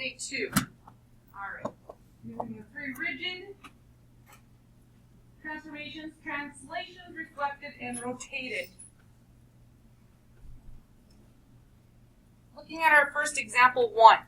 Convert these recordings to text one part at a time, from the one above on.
Day 2. Alright. Moving the 3 rigid. Transformations, translations, reflected, and rotated. Looking at our first example 1.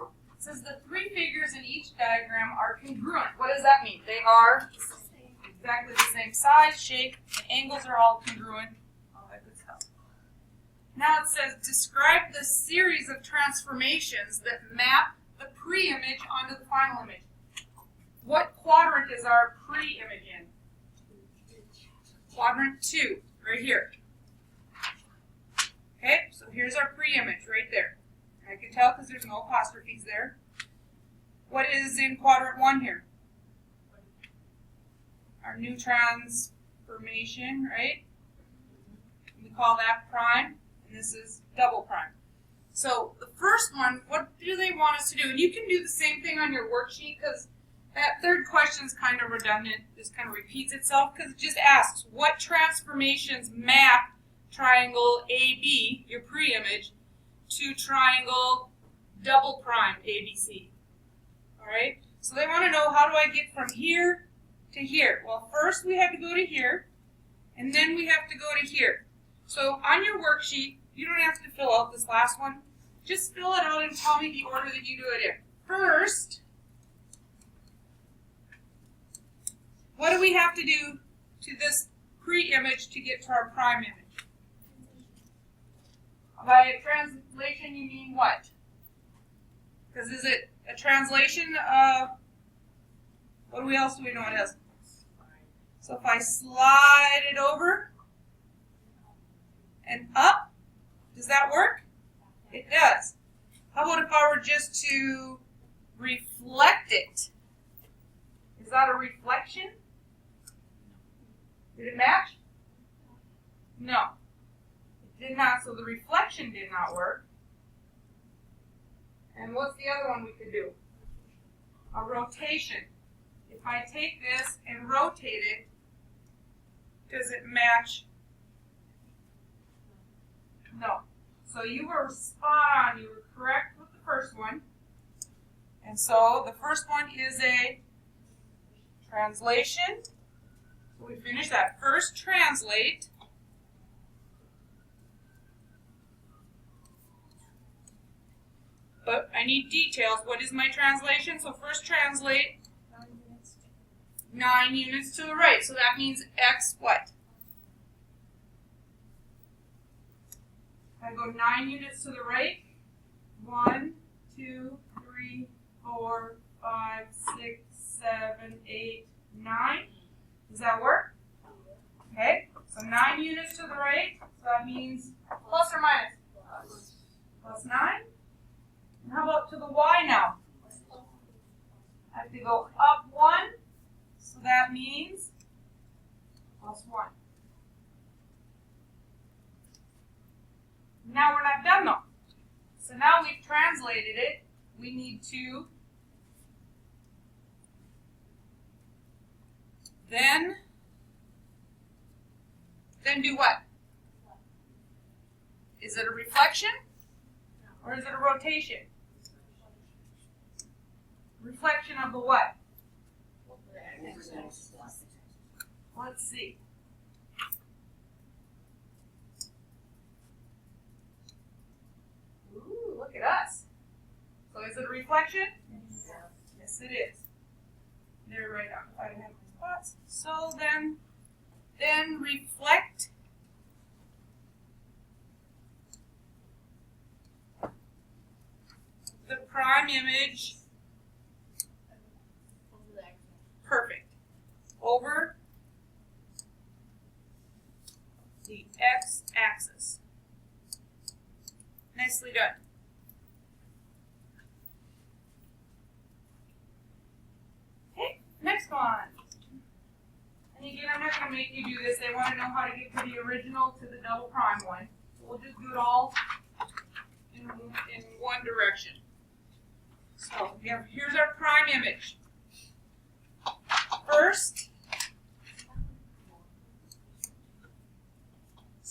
It says the 3 figures in each diagram are congruent. What does that mean? They are exactly the same size, shape, and angles are all congruent. All that good stuff. Now it says describe the series of transformations that map the pre-image onto the final image. What quadrant is our pre-image in? Quadrant 2, right here. Okay, so here's our pre-image right there. I can tell because there's no apostrophes there. What is in quadrant 1 here? Our new transformation, right? We call that prime, and this is double prime. So the first one, what do they want us to do? And you can do the same thing on your worksheet because that third question is kind of redundant. Just kind of repeats itself because it just asks what transformations map triangle AB, your pre-image, to triangle double prime ABC. All right? So they want to know, how do I get from here to here? Well, first we have to go to here, and then we have to go to here. So on your worksheet, you don't have to fill out this last one. Just fill it out and tell me the order that you do it in. First, what do we have to do to this pre-image to get to our prime image? By a translation, you mean what? Because is it a translation of, what else do we know it is? So if I slide it over and up, does that work? It does. How about if I were just to reflect it? Is that a reflection? Did it match? No. It did not, so the reflection did not work. And what's the other one we could do? A rotation. If I take this and rotate it, does it match? No. So you were spot on. You were correct with the first one. And so the first one is a translation. So we finish that. First translate. But I need details. What is my translation? So first translate 9 units to the right. So that means X what? I go 9 units to the right. 1, 2, 3, 4, 5, 6, 7, 8, 9. Does that work? Okay. So 9 units to the right. So that means plus or minus? Plus 9. And how about to the Y now? I have to go up 1. So that means plus 1. Now we're not done though. So now we've translated it. We need to then do what? Is it a reflection or is it a rotation? Reflection of the what? Let's see. Ooh, look at us. So is it a reflection? Yes, it is. They're right on. I have my spots. So then reflect the prime image. Perfect. Over the x-axis. Nicely done. Okay, next one. And again, I'm not going to make you do this. They want to know how to get from the original to the double prime one. So we'll just do it all in one direction. So here's our prime image. First,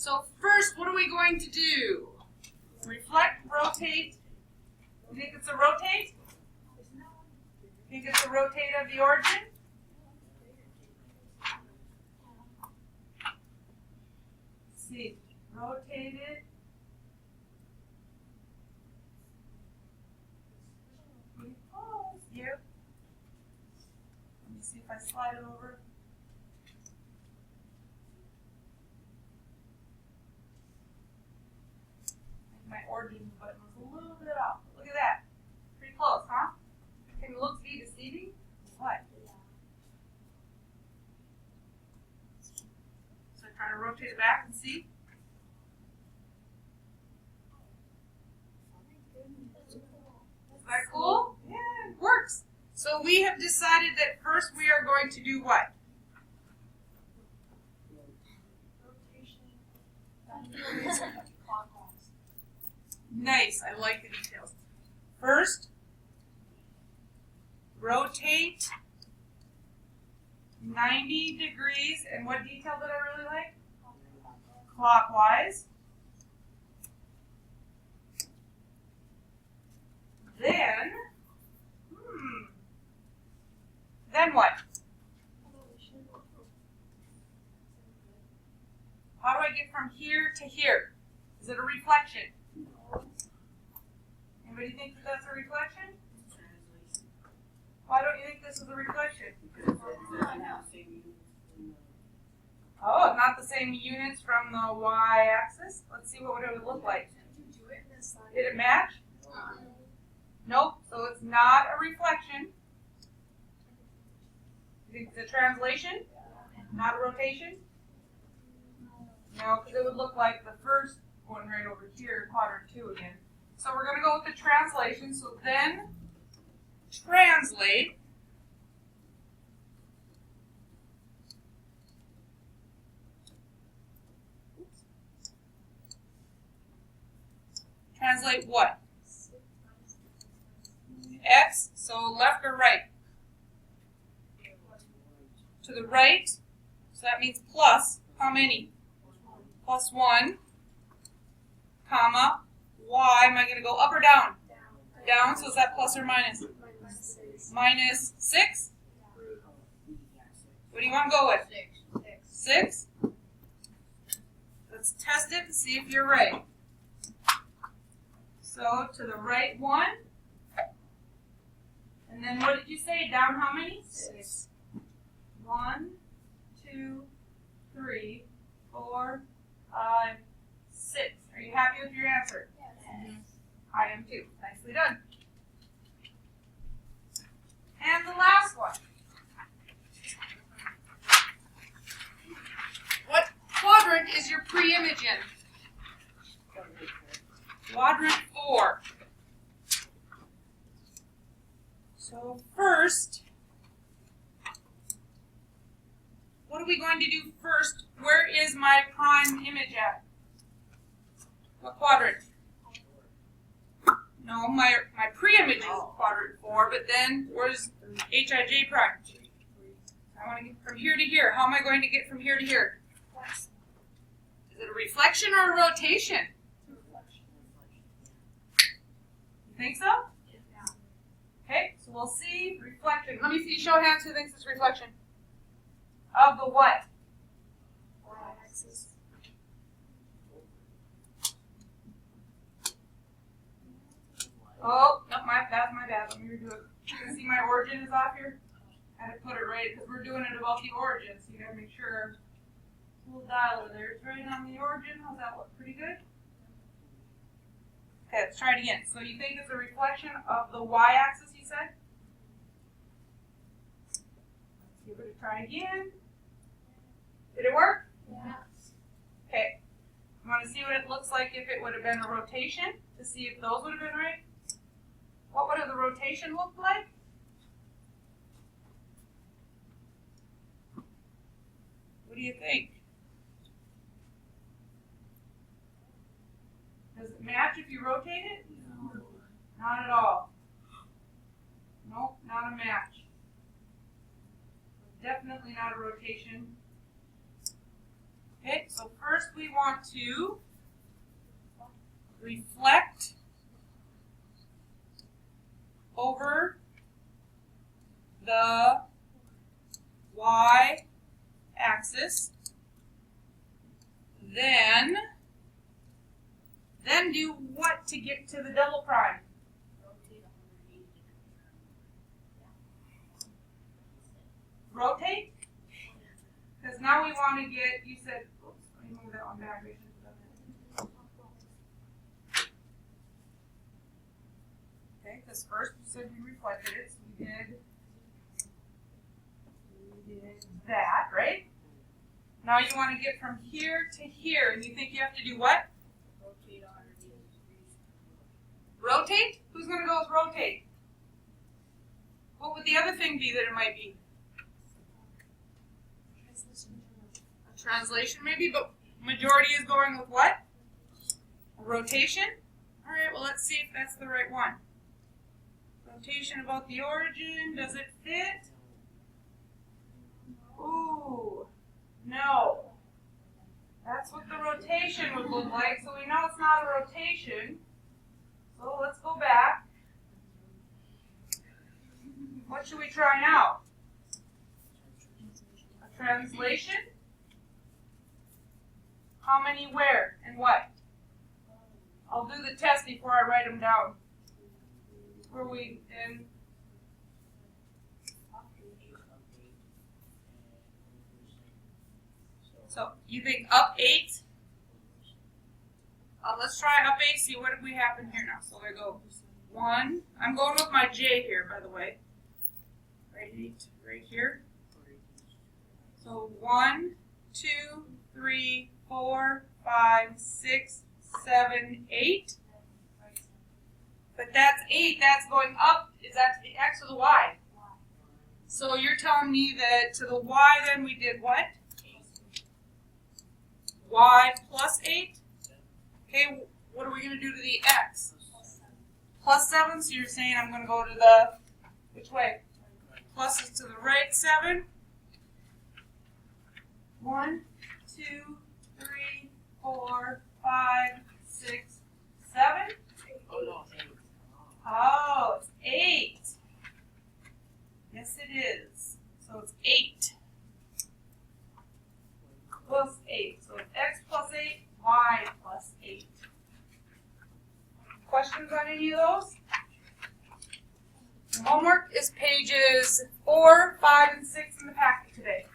So first, what are we going to do? Reflect, rotate. You think it's a rotate? Think it's a rotate of the origin? Let's see, rotate it. Pretty close. Yep. Let me see if I slide it over. My origin button was a little bit off. Look at that. Pretty close, huh? Can looks be deceiving? What? So I try to rotate it back and see. Is that cool? Yeah, it works. So we have decided that first we are going to do what? Rotation. Nice, I like the details. First, rotate 90 degrees, and what detail did I really like? Clockwise. Then what? How do I get from here to here? Is it a reflection? Anybody think that that's a reflection? Why don't you think this is a reflection? Oh, not the same units from the y-axis? Let's see what it would look like. Did it match? Nope, so it's not a reflection. You think it's a translation? Not a rotation? No, because it would look like the first one right over here, quadrant 2 again. So we're going to go with the translation. So then, translate. Translate what? X, so left or right? To the right, so that means plus, how many? Plus 1, comma, y, am I going to go up or down? Down, so is that plus or minus? Minus 6? What do you want to go with? 6? Let's test it and see if you're right. So, to the right 1. And then what did you say? Down how many? 6. 1, 2, 3, 4, 5, 6. Are you happy with your answer? Yes. I am too. Nicely done. And the last one. What quadrant is your pre-image in? Quadrant 4. So first, what are we going to do first? Where is my prime image at? What quadrant? No, my pre-image is quadrant 4, but then where's Hij prime? I want to get from here to here. How am I going to get from here to here? Is it a reflection or a rotation? You think so? Yeah. Okay, so we'll see reflection. Let me see, show of hands who thinks it's reflection. Of the what? Y-axis. Oh, no, that's my bad. Let me redo it. You can see my origin is off here. I had to put it right because we're doing it about the origin, so you gotta make sure. Little dial over there. It's right on the origin. How's that look? Pretty good? Okay, let's try it again. So you think it's a reflection of the y-axis, you said? Let's give it a try again. Did it work? Yeah. Okay. I want to see what it looks like if it would have been a rotation, to see if those would have been right. What would the rotation look like? What do you think? Does it match if you rotate it? No. Not at all. Nope, not a match. Definitely not a rotation. Okay, so first we want to reflect over the y-axis, then do what to get to the double prime? Rotate? Because now we want to get, you said, oops, let me move that one back. Okay, because first you said we reflected it, so we did that, right? Now you want to get from here to here, and you think you have to do what? Rotate 180 degrees. Rotate? Who's going to go with rotate? What would the other thing be that it might be? A translation maybe, but majority is going with what? A rotation? All right, well let's see if that's the right one. Rotation about the origin, does it fit? Ooh, no. That's what the rotation would look like, so we know it's not a rotation. So let's go back. What should we try now? A translation? How many where and what? I'll do the test before I write them down. Where we in? So you think up 8? Let's try up 8, see what did we happen here now. So there goes 1. I'm going with my J here, by the way. Right 8, right here. So 1, 2, 3, 4, 5, 6, 7, 8. But that's 8. That's going up. Is that to the X or the Y? So you're telling me that to the Y then we did what? Y plus 8? Okay, what are we going to do to the X? Plus 7, so you're saying I'm going to go to the, which way? Plus is to the right 7. 1, 2, 3, 4, 5, 6, 7. Oh, it's 8. Yes, it is. So it's 8. Plus 8. So it's X plus 8, Y plus 8. Questions on any of those? Homework is pages 4, 5, and 6 in the packet today.